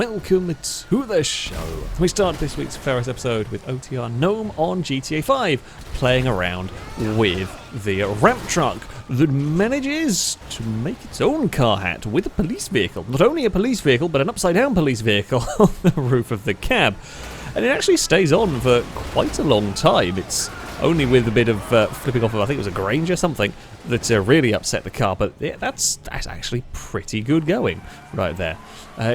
welcome to the show. We start this week's FailRace episode with OTR Gnome on GTA 5, playing around with the ramp truck that manages to make its own car hat with a police vehicle. Not only a police vehicle, but an upside-down police vehicle on the roof of the cab. And it actually stays on for quite a long time. It's only with a bit of flipping off of, I think it was a Granger or something, that really upset the car. But yeah, that's actually pretty good going right there.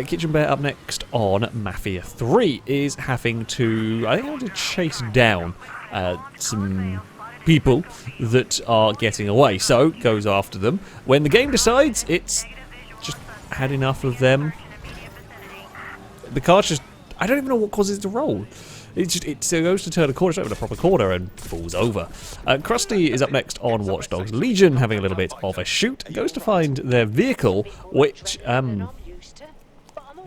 Kitchen Bear up next on Mafia 3 is having to, I think, having to chase down some people that are getting away. So goes after them. When the game decides it's just had enough of them, the car's just, I don't even know what causes it to roll. It goes to turn a corner, straight with a proper corner, and falls over. Krusty is up next on Watch Dogs Legion, having a little bit of a shoot. Goes to find their vehicle, which,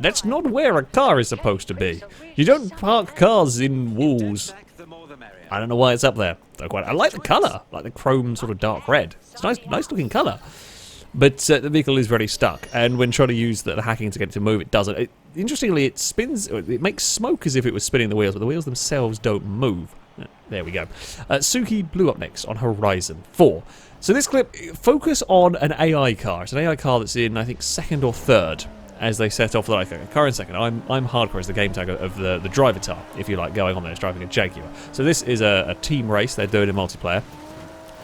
that's not where a car is supposed to be. You don't park cars in walls. I don't know why it's up there. I like the colour, like the chrome sort of dark red. It's nice looking colour. But the vehicle is very stuck, and when trying to use the hacking to get it to move, it doesn't. Interestingly, it spins, it makes smoke as if it was spinning the wheels, but the wheels themselves don't move. There we go. Suki Blue up next on Horizon 4. So this clip, focus on an AI car. It's an AI car that's in, I think, second or third, as they set off like a car in second. I'm hardcore as the game tag of the driver tar, if you like, going on there. It's driving a Jaguar. So this is a team race. They're doing in multiplayer.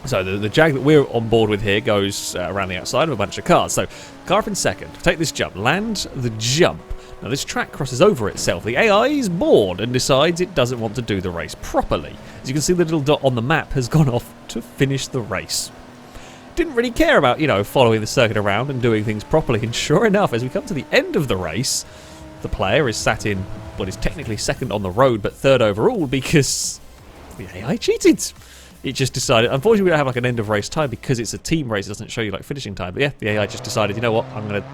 So the Jag that we're on board with here goes around the outside of a bunch of cars. So car up in second. Take this jump. Land the jump. Now this track crosses over itself. The AI is bored and decides it doesn't want to do the race properly. As you can see, the little dot on the map has gone off to finish the race. Didn't really care about, you know, following the circuit around and doing things properly. And sure enough, as we come to the end of the race, the player is sat in what is technically second on the road, but third overall because the AI cheated. It just decided, unfortunately we don't have like an end of race time because it's a team race, it doesn't show you like finishing time. But yeah, the AI just decided, you know what, I'm going to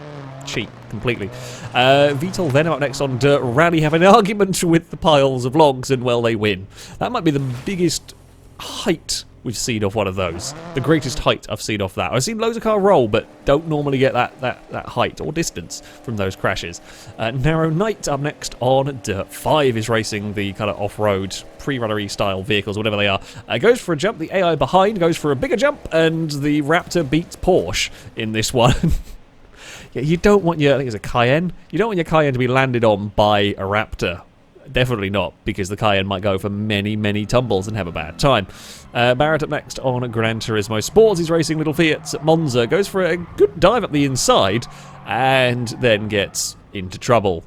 cheat completely. VTOL Venom up next on Dirt Rally have an argument with the piles of logs, and well, they win. That might be the biggest height we've seen off one of those. The greatest height I've seen off that. I've seen loads of cars roll, but don't normally get that height or distance from those crashes. Narrow Knight up next on Dirt 5 is racing the kind of off-road, pre-runnery style vehicles, whatever they are. Goes for a jump, the AI behind goes for a bigger jump, and the Raptor beats Porsche in this one. Yeah, you don't want your, I think it's a Cayenne, you don't want your Cayenne to be landed on by a Raptor. Definitely not, because the Cayenne might go for many, many tumbles and have a bad time. Barrett up next on Gran Turismo Sports. He's racing little Fiats at Monza. Goes for a good dive up the inside and then gets into trouble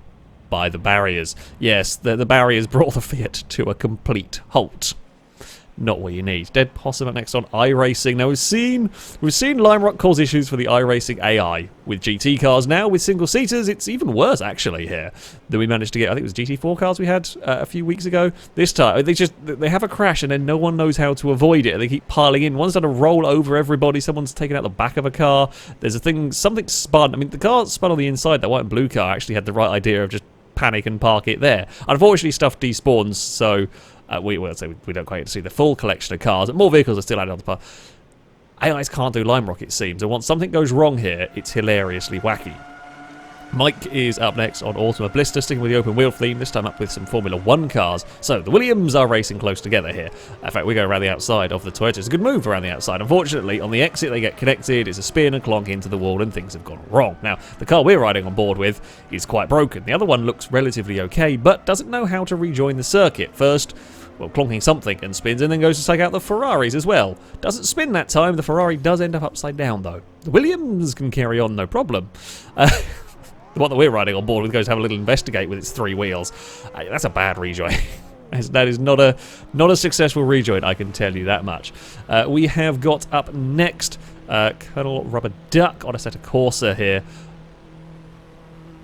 by the barriers. Yes, the barriers brought the Fiat to a complete halt. Not what you need. Dead Possum up next on iRacing. Now we've seen Lime Rock cause issues for the iRacing AI with GT cars. Now with single seaters, it's even worse actually here than we managed to get. I think it was GT4 cars we had a few weeks ago. This time they have a crash and then no one knows how to avoid it. They keep piling in. One's done a roll over everybody. Someone's taken out the back of a car. There's a thing, something spun. I mean, the car spun on the inside. That white and blue car actually had the right idea of just panic and park it there. Unfortunately, stuff despawns, so. We don't quite get to see the full collection of cars. More vehicles are still added on the path. AIs can't do Lime Rock, it seems. And once something goes wrong here, it's hilariously wacky. Mike is up next on Ultima Blister, sticking with the open wheel theme, this time up with some Formula 1 cars. So the Williams are racing close together here. In fact, we go around the outside of the Toyota. It's a good move around the outside. Unfortunately, on the exit, they get connected. It's a spin and clonk into the wall, and things have gone wrong. Now, the car we're riding on board with is quite broken. The other one looks relatively okay, but doesn't know how to rejoin the circuit. First, well, clonking something and spins, and then goes to take out the Ferraris as well. Doesn't spin that time. The Ferrari does end up upside down, though. The Williams can carry on, no problem. The one that we're riding on board with goes to have a little investigate with its 3 wheels. That's a bad rejoin. That is not a successful rejoin, I can tell you that much. We have got up next Colonel Rubber Duck on ASSetto Corsa here.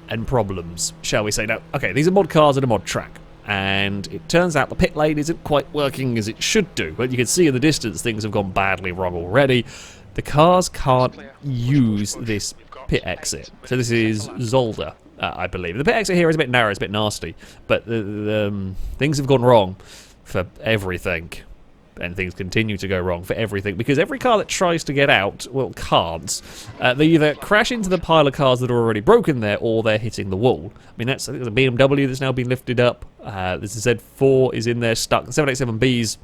And problems, shall we say. Now, okay, these are mod cars and a mod track. And it turns out the pit lane isn't quite working as it should do. But you can see in the distance things have gone badly wrong already. The cars can't use this pit exit. So this is Zolder, I believe. The pit exit here is a bit narrow, it's a bit nasty. But things have gone wrong for everything. and things continue to go wrong for everything, because every car that tries to get out, well, can't. They either crash into the pile of cars that are already broken there, or they're hitting the wall. I mean, I think there's a BMW that's now been lifted up. There's a Z4 is in there stuck. The 787Bs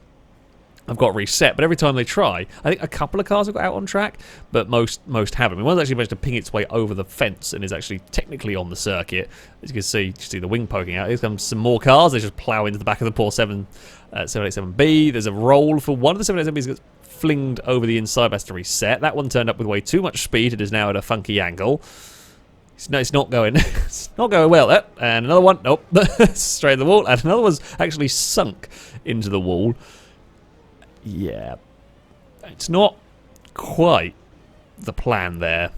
I've got reset, but every time they try, I think a couple of cars have got out on track, but most haven't. I mean, one's actually managed to ping its way over the fence and is actually technically on the circuit. As you can see, the wing poking out. Here comes some more cars. They just plough into the back of the poor 787B. There's a roll for one of the 787Bs that gets flinged over the inside, has to reset. That one turned up with way too much speed. It is now at a funky angle. It's not going. It's not going well. And another one. Nope. Straight in the wall. And another one's actually sunk into the wall. Yeah, it's not quite the plan there.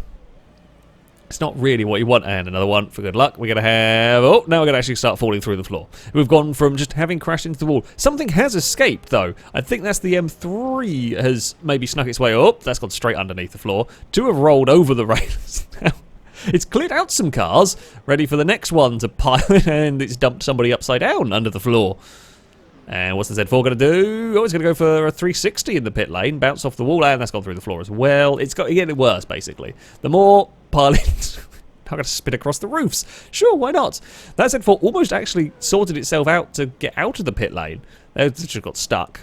It's not really what you want. And another one for good luck. We're going to have... Oh, now we're going to actually start falling through the floor. We've gone from just having crashed into the wall. Something has escaped, though. I think that's the M3 has maybe snuck its way up. That's gone straight underneath the floor. Two have rolled over the rails now. It's cleared out some cars, ready for the next one to pile in, and it's dumped somebody upside down under the floor. And what's the Z4 going to do? Oh, it's going to go for a 360 in the pit lane, bounce off the wall, and that's gone through the floor as well. It's getting worse, basically. The more pilings are going to spin across the roofs. Sure, why not? That Z4 almost actually sorted itself out to get out of the pit lane. They just got stuck.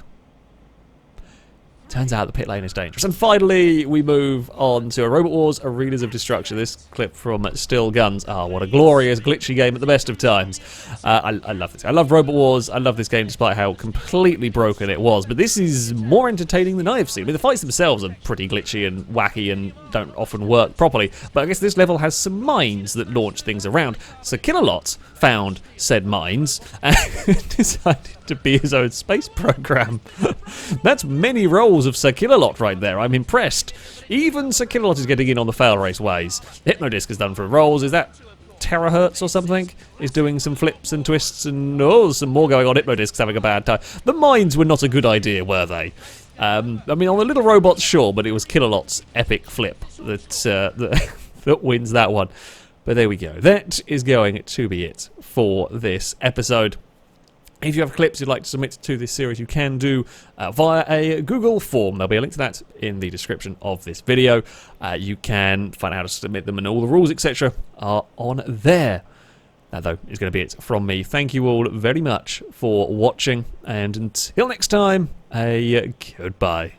Turns out the pit lane is dangerous. And finally, we move on to a Robot Wars Arenas of Destruction. This clip from Still Guns. Ah, what a glorious, glitchy game at the best of times. I love this. I love Robot Wars. I love this game despite how completely broken it was. But this is more entertaining than I've seen. I mean, the fights themselves are pretty glitchy and wacky and don't often work properly. But I guess this level has some mines that launch things around. Sir Killalot found said mines and decided to be his own space program. That's many rolls of Sir Killalot right there. I'm impressed. Even Sir Killalot is getting in on the FailRace ways. Hypnodisc has done for rolls. Is that terahertz or something? Is doing some flips and twists and some more going on. Hypnodisc's having a bad time. The mines were not a good idea, were they? I mean, on the little robots, sure, but it was Killalot's epic flip that wins that one. But there we go. That is going to be it for this episode. If you have clips you'd like to submit to this series, you can do via a Google form. There'll be a link to that in the description of this video. You can find out how to submit them, and all the rules, etc. are on there. That, though, is going to be it from me. Thank you all very much for watching, and until next time, a goodbye.